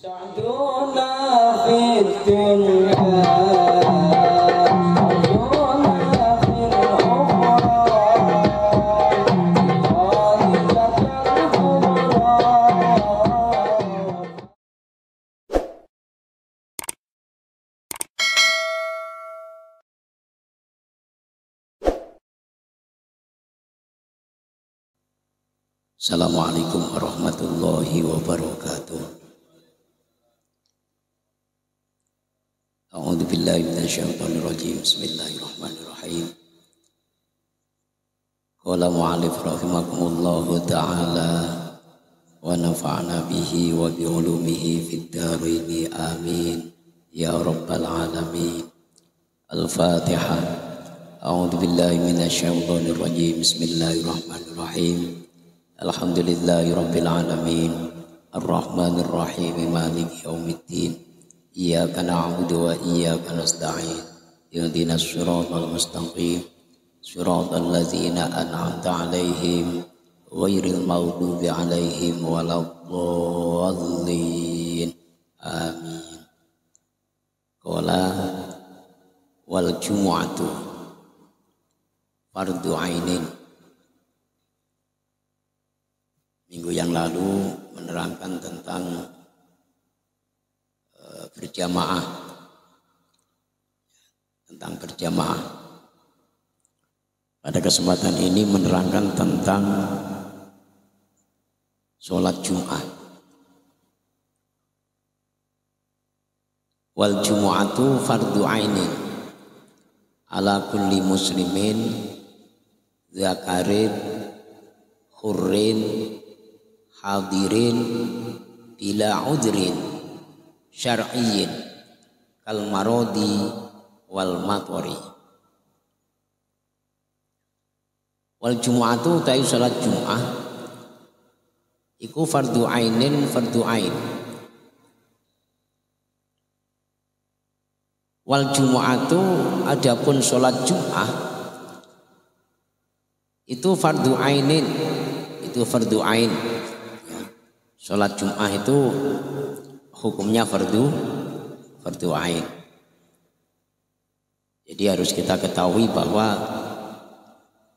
سعدنا في الدنيا Assalamualaikum warahmatullahi wabarakatuh. A'udzu billahi minasyaitonir rajim. Bismillahirrahmanirrahim. Qala mu'allif rahimakumullahu ta'ala wa nafa'na bihi wa bi ulumihi fid dharain amin ya rabbal alamin. Al-Fatihah. A'udzu billahi minasyaitonir rajim. Bismillahirrahmanirrahim. Alhamdulillahi rabbil alamin ar-rahmanir rahim maliki yaumiddin iyyaka na'budu wa iyyaka nasta'in ihdinas siratal mustaqim siratal ladzina an'amta 'alaihim ghairil maghdubi 'alaihim waladdallin amin. Qala wal jumu'atu fardhu 'ainin. Minggu yang lalu menerangkan tentang berjamaah, Pada kesempatan ini menerangkan tentang sholat Jumat. Wal jumu'atu fardhu ainin ala kulli muslimin zakarin hurrin hadirin bila udrin syar'iyyin kal marodi wal matwari. Wal jumu'atu ta'i salat Jum'ah iku fardhu ainin fardhu ain. Wal jumu'atu adapun salat Jum'ah itu fardhu ainin, itu fardhu ain. Sholat Jum'ah itu hukumnya fardu ain. Jadi harus kita ketahui bahwa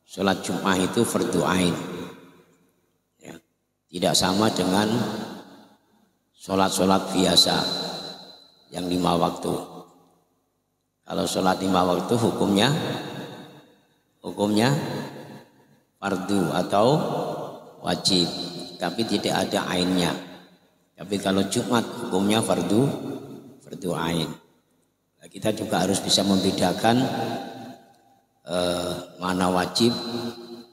sholat Jum'ah itu fardu ain. Ya, tidak sama dengan sholat biasa yang 5 waktu. Kalau sholat 5 waktu hukumnya fardu atau wajib, tapi tidak ada ainnya. Tapi kalau Jumat hukumnya fardu ain. Nah, kita juga harus bisa membedakan mana wajib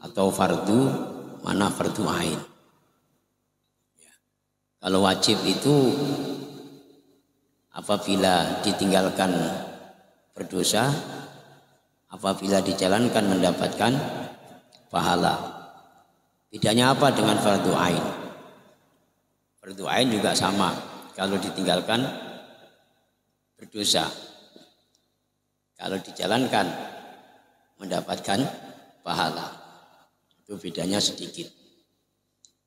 atau fardu, mana fardu ain. Ya. Kalau wajib itu apabila ditinggalkan berdosa, apabila dijalankan mendapatkan pahala. Bedanya apa dengan fardu ain? Fardu ain juga sama, kalau ditinggalkan berdosa, kalau dijalankan mendapatkan pahala. Itu bedanya sedikit.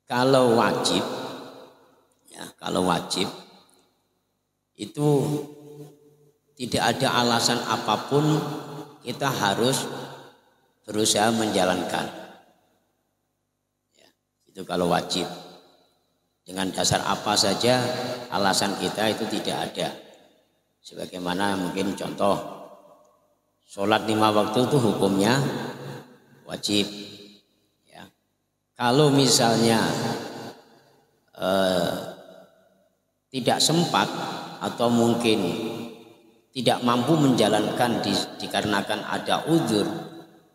Kalau wajib itu tidak ada alasan apapun kita harus berusaha menjalankan. Itu kalau wajib. Dengan dasar apa saja alasan kita itu tidak ada. Sebagaimana mungkin contoh sholat 5 waktu itu hukumnya wajib. Ya. Kalau misalnya tidak sempat atau mungkin tidak mampu menjalankan dikarenakan ada uzur,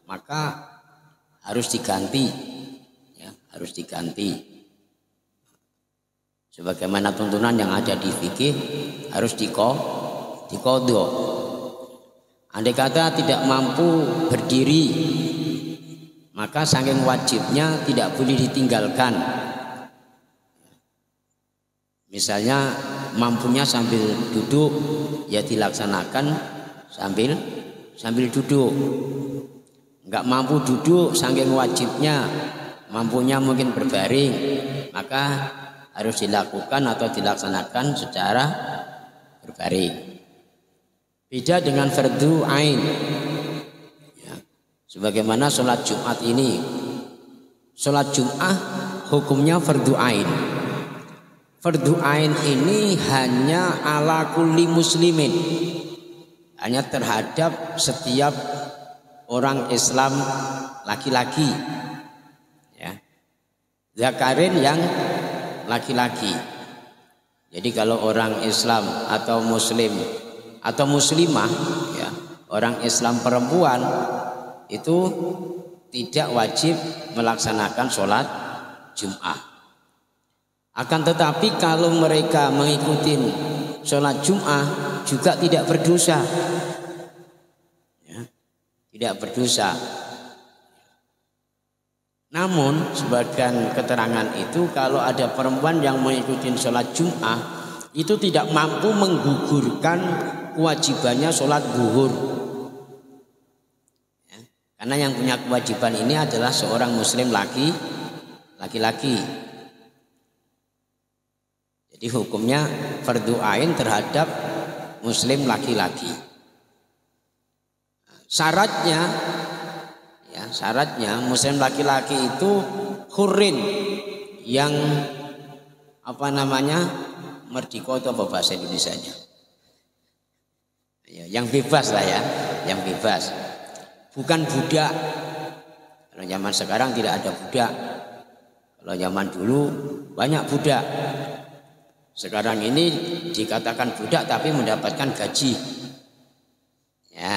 maka harus diganti. Harus diganti. Sebagaimana tuntunan yang ada di fikih harus diqadha. Andai kata tidak mampu berdiri, maka saking wajibnya tidak boleh ditinggalkan. Misalnya mampunya sambil duduk, ya dilaksanakan sambil duduk. Enggak mampu duduk saking wajibnya, mampunya mungkin berbaring, maka harus dilakukan atau dilaksanakan secara berbaring. Beda dengan fardu ain. Ya. Sebagaimana sholat Jumat ini, sholat Jumat hukumnya fardu ain. Fardu ain ini hanya ala kulli muslimin, hanya terhadap setiap orang Islam laki-laki, ya. Zakarin yang laki-laki. Jadi kalau orang Islam atau muslim atau muslimah, ya, orang Islam perempuan itu tidak wajib melaksanakan sholat Jumat. Akan tetapi kalau mereka mengikuti sholat Jumat juga tidak berdosa, ya, tidak berdosa. Namun sebagian keterangan itu kalau ada perempuan yang mengikuti sholat Jumat itu tidak mampu menggugurkan kewajibannya sholat zuhur, ya, karena yang punya kewajiban ini adalah seorang muslim laki-laki. Jadi hukumnya fardu ain terhadap muslim laki-laki. Syaratnya, ya, syaratnya muslim laki-laki itu hurrin, yang merdeka itu apa bahasa Indonesianya? Ya, yang bebas lah ya, yang bebas. Bukan budak. Kalau zaman sekarang tidak ada budak. Kalau zaman dulu banyak budak. Sekarang ini dikatakan budak tapi mendapatkan gaji. Ya,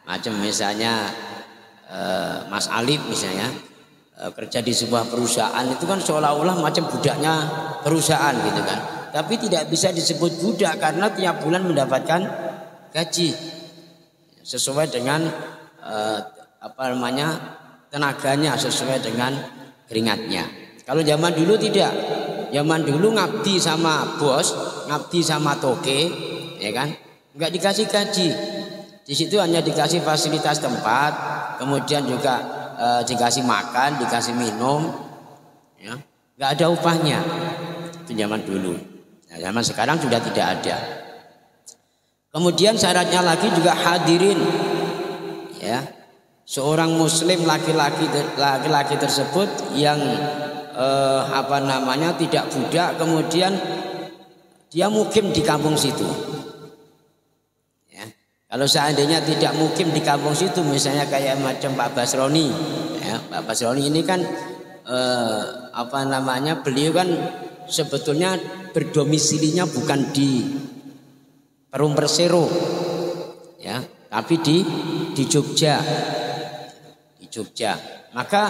macam misalnya Mas Alif misalnya kerja di sebuah perusahaan itu kan seolah-olah macam budaknya perusahaan gitu kan. Tapi tidak bisa disebut budak karena tiap bulan mendapatkan gaji sesuai dengan tenaganya, sesuai dengan keringatnya. Kalau zaman dulu tidak. Zaman dulu ngabdi sama bos, ngabdi sama toke, ya kan? Enggak dikasih gaji. Di situ hanya dikasih fasilitas tempat, kemudian juga dikasih makan, dikasih minum, ya. Enggak ada upahnya. Itu zaman dulu. Nah, zaman sekarang sudah tidak ada. Kemudian syaratnya lagi juga hadirin, ya, seorang muslim laki-laki tersebut yang tidak budak, kemudian dia mukim di kampung situ, ya. Kalau seandainya tidak mukim di kampung situ, misalnya kayak macam Pak Basroni, ya, Pak Basroni ini kan beliau kan sebetulnya berdomisilinya bukan di Perum Persero, ya, tapi di Jogja, Maka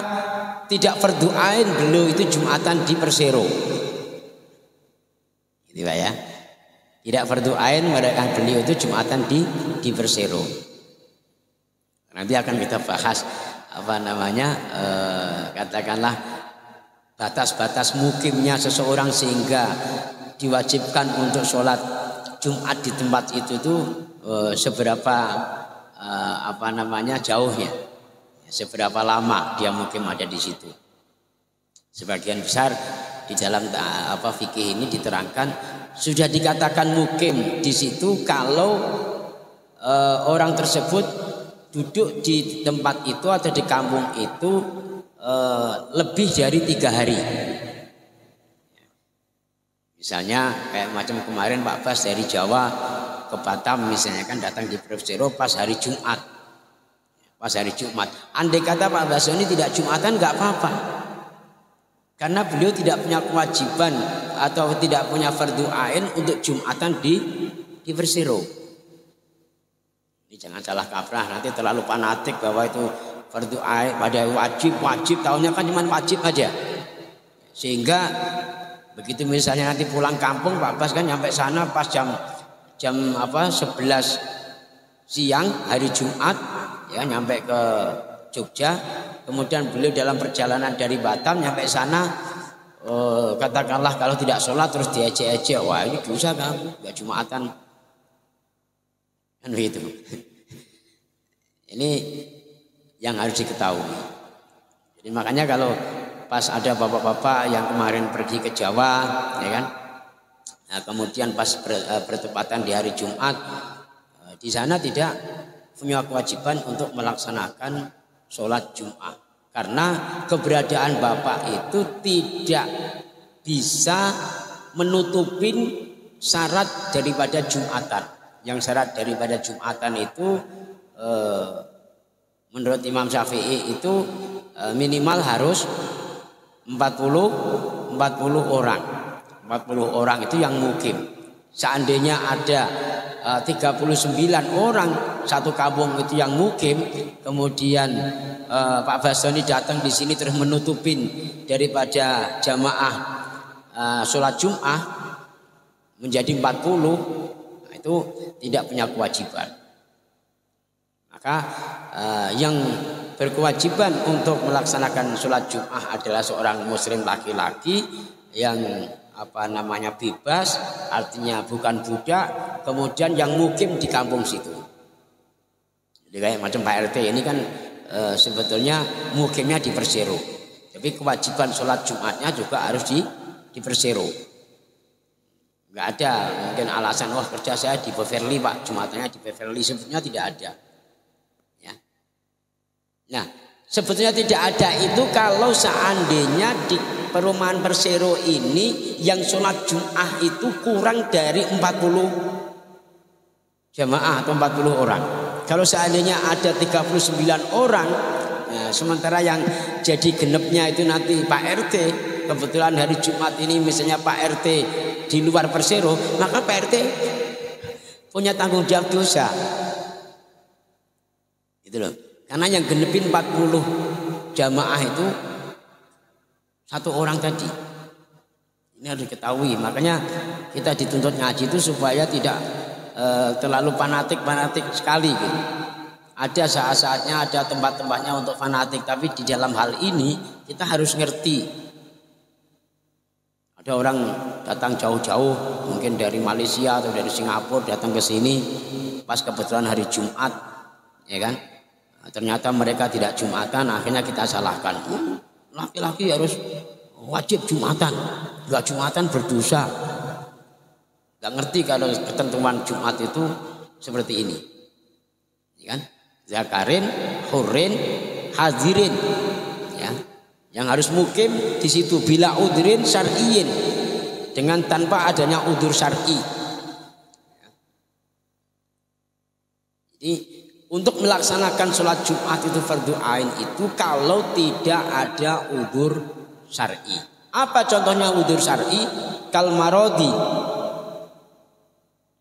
tidak fardu ain beliau itu Jumatan di Persero, gitu Pak ya. Tidak fardu ain mereka beliau itu Jumatan di Persero. Nanti akan kita bahas katakanlah batas-batas mukimnya seseorang sehingga diwajibkan untuk sholat Jumat di tempat itu tuh seberapa jauhnya, seberapa lama dia mukim ada di situ. Sebagian besar di dalam fikih ini diterangkan sudah dikatakan mukim di situ kalau orang tersebut duduk di tempat itu atau di kampung itu lebih dari 3 hari. Misalnya kayak macam kemarin Pak Bas dari Jawa ke Batam misalnya kan datang di Persero pas hari Jumat. Andai kata Pak Bas ini tidak Jumatan nggak apa-apa. Karena beliau tidak punya kewajiban atau tidak punya fardu ain untuk Jumatan di Persero. Ini jangan salah kaprah, nanti terlalu fanatik bahwa itu fardu ain, pada wajib, tahunya kan cuma wajib aja. Sehingga begitu misalnya nanti pulang kampung Pak Bas kan nyampe sana pas jam 11 siang hari Jumat, ya, nyampe ke Jogja. Kemudian beliau dalam perjalanan dari Batam nyampe sana, katakanlah kalau tidak sholat terus diejek-ejek, wah ini dosa kamu, gak Jumatan, kan begitu. Ini yang harus diketahui. Jadi makanya kalau pas ada bapak-bapak yang kemarin pergi ke Jawa, ya kan? Nah, kemudian pas bertepatan di hari Jumat, di sana tidak punya kewajiban untuk melaksanakan sholat Jumat karena keberadaan bapak itu tidak bisa menutupin syarat daripada Jumatan. Yang syarat daripada Jumatan itu menurut Imam Syafi'i itu minimal harus 40 orang. 40 orang itu yang mukim. Seandainya ada 39 orang satu kampung itu yang mukim, kemudian Pak Basoni datang di sini terus menutupin daripada jamaah sholat Jum'ah menjadi 40, nah itu tidak punya kewajiban. Maka yang berkewajiban untuk melaksanakan sholat Jum'ah adalah seorang muslim laki-laki yang bebas, artinya bukan budak, kemudian yang mukim di kampung situ. Jadi kayak macam Pak RT ini kan sebetulnya mukimnya di Persero, tapi kewajiban sholat Jumatnya juga harus di Persero. Enggak ada mungkin alasan wah kerja saya di Beverly Pak, Jumatnya di Beverly, sebetulnya tidak ada. Ya. Nah, sebetulnya tidak ada itu kalau seandainya di perumahan Persero ini yang sholat Jum'ah itu kurang dari 40 jamaah atau 40 orang. Kalau seandainya ada 39 orang, nah, sementara yang jadi genepnya itu nanti Pak RT, kebetulan hari Jumat ini misalnya Pak RT di luar Persero, maka Pak RT punya tanggung jawab dosa. Gitu loh. Karena yang genepin 40 jamaah itu satu orang tadi. Ini harus diketahui. Makanya kita dituntut ngaji itu supaya tidak terlalu fanatik sekali gitu. Ada saat-saatnya, ada tempat-tempatnya untuk fanatik, tapi di dalam hal ini kita harus ngerti. Ada orang datang jauh-jauh, mungkin dari Malaysia atau dari Singapura datang ke sini pas kebetulan hari Jumat, ya kan? Nah, ternyata mereka tidak Jumatan, akhirnya kita salahkan. Laki-laki harus wajib Jumatan, enggak Jumatan berdosa. Enggak ngerti kalau ketentuan Jumat itu seperti ini. Ya kan? Zakarin, hurin, hadirin. Ya. Yang harus mukim di situ bila udrin syar'iyyin, dengan tanpa adanya udur syar'i. Jadi untuk melaksanakan sholat Jumat itu fardu ain itu kalau tidak ada udur syar'i. Apa contohnya udur syar'i? Kal marodi.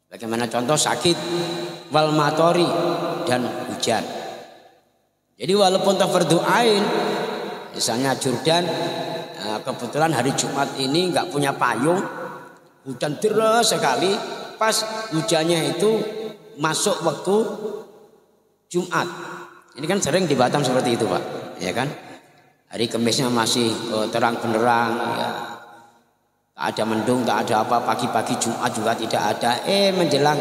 Bagaimana contoh sakit, wal matori, dan hujan. Jadi walaupun fardu ain, misalnya Jordan kebetulan hari Jumat ini nggak punya payung, hujan deras sekali, pas hujannya itu masuk waktu Jumat. Ini kan sering di Batam seperti itu Pak, ya kan? Hari Kamisnya masih terang benderang, ya. Tak ada mendung, tak ada apa. Pagi-pagi Jumat juga tidak ada. Menjelang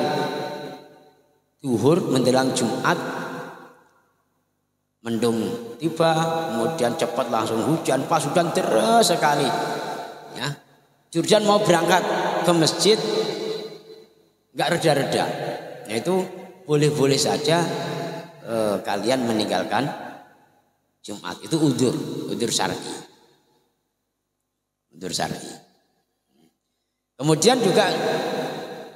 zuhur, menjelang Jumat, mendung tiba, kemudian cepat langsung hujan. Pas hujan deras sekali. Ya, Jurjan mau berangkat ke masjid, nggak reda-reda. Nah itu boleh-boleh saja kalian meninggalkan Jumat. Itu udur syar'i. Udur syar'i. Kemudian juga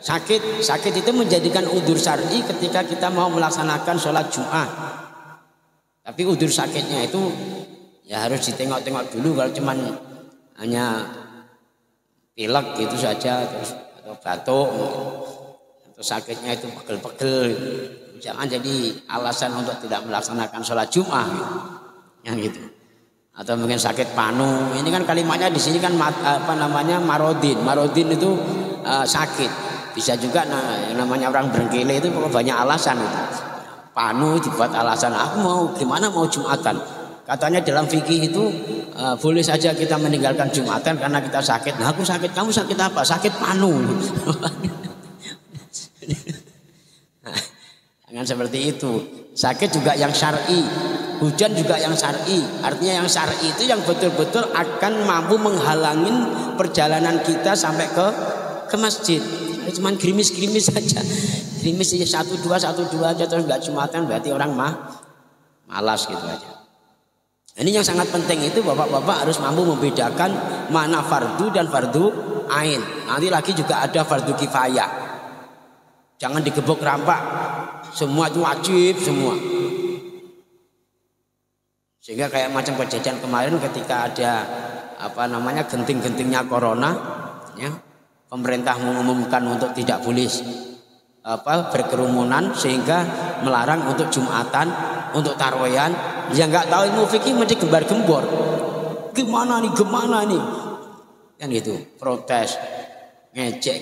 sakit itu menjadikan udur syar'i ketika kita mau melaksanakan sholat Jumat. Tapi udur sakitnya itu ya harus ditengok-tengok dulu. Kalau cuman hanya pilek gitu saja terus, atau batuk atau sakitnya itu pegel-pegel, jangan jadi alasan untuk tidak melaksanakan sholat Jumat yang gitu. Atau mungkin sakit panu. Ini kan kalimatnya di sini kan marodin. Marodin itu sakit. Bisa juga namanya orang berengkele itu banyak alasan itu. Panu dibuat alasan. Aku mau gimana mau Jumatan. Katanya dalam fikih itu boleh saja kita meninggalkan Jumatan karena kita sakit. Nah aku sakit, kamu sakit apa? Sakit panu. Jangan seperti itu. Sakit juga yang syar'i. hujan juga yang syar'i. Artinya yang syar'i itu yang betul-betul akan mampu menghalangi perjalanan kita sampai ke masjid. Cuman gerimis-gerimis saja. Gerimis aja 1-2 aja terus nggak Jumatan, berarti orang malas gitu aja. Ini yang sangat penting itu bapak-bapak harus mampu membedakan mana fardu dan fardu ain. Nanti lagi juga ada fardu kifayah. Jangan digebuk rampak. Semua itu wajib semua. Sehingga kayak macam kejadian kemarin ketika ada genting-gentingnya corona, ya, pemerintah mengumumkan untuk tidak boleh berkerumunan sehingga melarang untuk Jumatan, untuk tarawih. Yang nggak tahu ilmu fikih mesti gembar-gembor. Gimana nih? Kan gitu, protes, ngejek,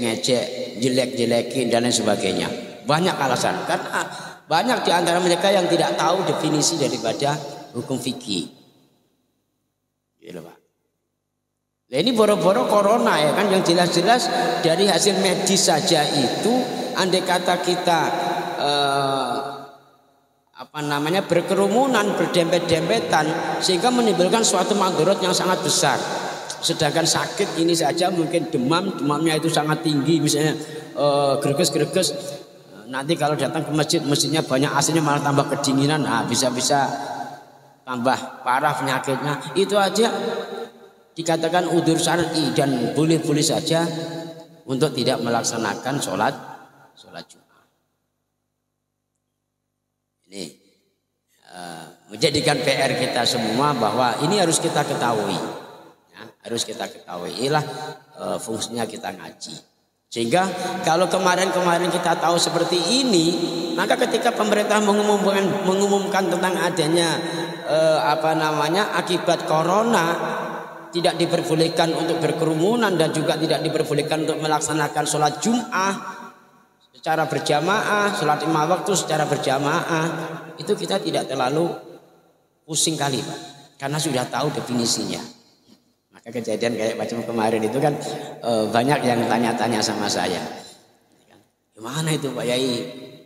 jelek-jelekin dan lain sebagainya. Banyak alasan karena banyak di antara mereka yang tidak tahu definisi daripada hukum fikih. Gitu, Pak. Nah, ini boro-boro corona ya kan, yang jelas-jelas dari hasil medis saja itu andai kata kita berkerumunan, berdempet-dempetan sehingga menimbulkan suatu madharat yang sangat besar. Sedangkan sakit ini saja mungkin demamnya itu sangat tinggi, misalnya greges. Nanti kalau datang ke masjidnya banyak AC-nya malah tambah kedinginan, bisa-bisa tambah parah penyakitnya. Itu aja dikatakan udzur syar'i dan boleh-boleh saja untuk tidak melaksanakan sholat Jumat. Ini menjadikan PR kita semua bahwa ini harus kita ketahui, ya, harus kita ketahui. Inilah fungsinya kita ngaji. Sehingga kalau kemarin kita tahu seperti ini, maka ketika pemerintah mengumumkan tentang adanya akibat corona, tidak diperbolehkan untuk berkerumunan dan juga tidak diperbolehkan untuk melaksanakan sholat Jum'ah secara berjamaah, sholat 5 waktu secara berjamaah, itu kita tidak terlalu pusing kali, Pak, karena sudah tahu definisinya. Maka kejadian kayak macam kemarin itu kan banyak yang tanya-tanya sama saya, gimana itu Pak Yai,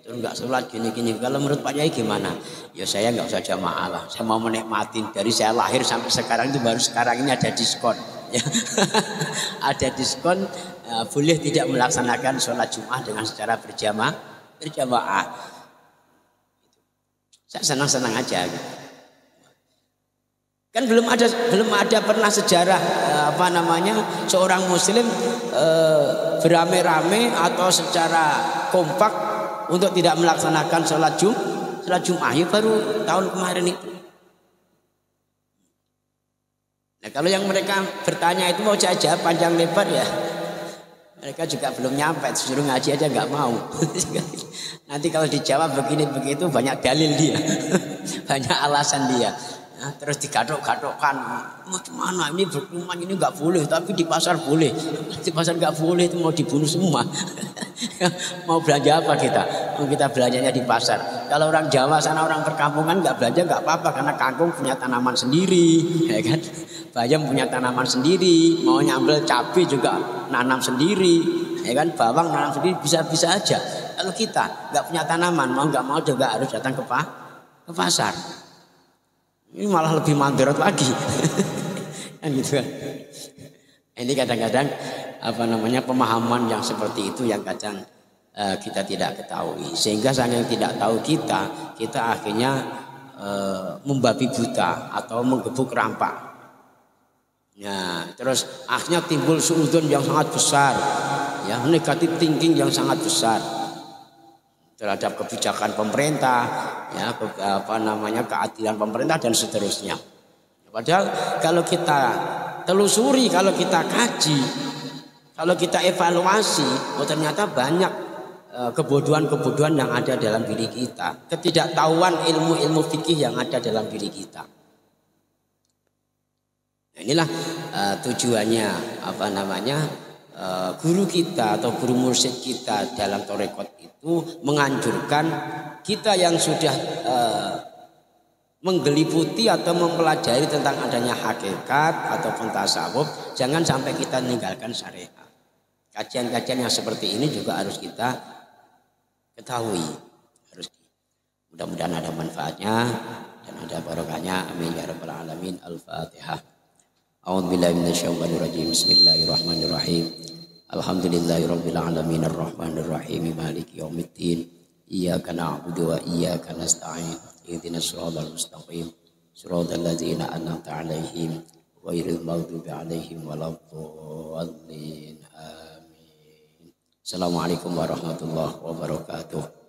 terus nggak sholat gini-gini. Kalau menurut Pak Yai gimana? Ya saya nggak usah jamaah lah, saya mau menikmatin dari saya lahir sampai sekarang itu baru sekarang ini ada diskon, ya. Ada diskon. Boleh tidak melaksanakan sholat Jumat dengan secara berjamaah. Saya senang-senang aja. Kan belum ada pernah sejarah seorang muslim beramai-ramai atau secara kompak untuk tidak melaksanakan sholat Jumat. Ya baru tahun kemarin itu. Nah, kalau yang mereka bertanya itu mau saja panjang lebar ya. Mereka juga belum nyampe, suruh ngaji aja nggak mau. Nanti kalau dijawab begini begitu banyak dalil dia, banyak alasan dia. Nah, terus digatok-gatokkan, macam mana ini berkerumun ini nggak boleh, tapi di pasar boleh. Di pasar nggak boleh, itu mau dibunuh semua. Mau belanja apa kita? Kita belanjanya di pasar. Kalau orang Jawa sana, orang perkampungan nggak belanja nggak apa-apa karena kangkung punya tanaman sendiri, ya kan? Bayam punya tanaman sendiri, mau nyambel cabai juga nanam sendiri, ya kan? Bawang nanam sendiri, bisa-bisa aja. Kalau kita nggak punya tanaman, mau nggak mau juga harus datang ke pasar. Ini malah lebih mandorot lagi. Kan gitu kan. Ini kadang-kadang pemahaman yang seperti itu yang kadang kita tidak ketahui. Sehingga saking tidak tahu kita akhirnya membabi buta atau menggebuk rampak. Ya, terus akhirnya timbul suudzon yang sangat besar, ya, negatif thinking yang sangat besar terhadap kebijakan pemerintah, ya, keadilan pemerintah dan seterusnya. Padahal kalau kita telusuri, kalau kita kaji, kalau kita evaluasi, ternyata banyak kebodohan-kebodohan yang ada dalam diri kita, ketidaktahuan ilmu-ilmu fikih yang ada dalam diri kita. Nah, inilah tujuannya guru kita atau guru mursyid kita dalam tarekat itu menganjurkan kita yang sudah menggeliputi atau mempelajari tentang adanya hakikat ataupun tasawuf, jangan sampai kita meninggalkan syariat. Kajian-kajian yang seperti ini juga harus kita ketahui. Mudah-mudahan ada manfaatnya. dan ada barokahnya. Amin ya rabbal alamin. Al-Fatihah. A'udzubillahi minasyaitonir rajim. Bismillahirrahmanirrahim. Alhamdulillahirabbil alamin arrahmanir rahim maliki yaumiddin. Iyyaka na'budu wa iyyaka nasta'in. Ihdinas siratal mustaqim. Siratal ladzina an'amta 'alaihim ghairil maghdubi 'alaihim waladdallin. Amin. Assalamualaikum warahmatullahi wabarakatuh.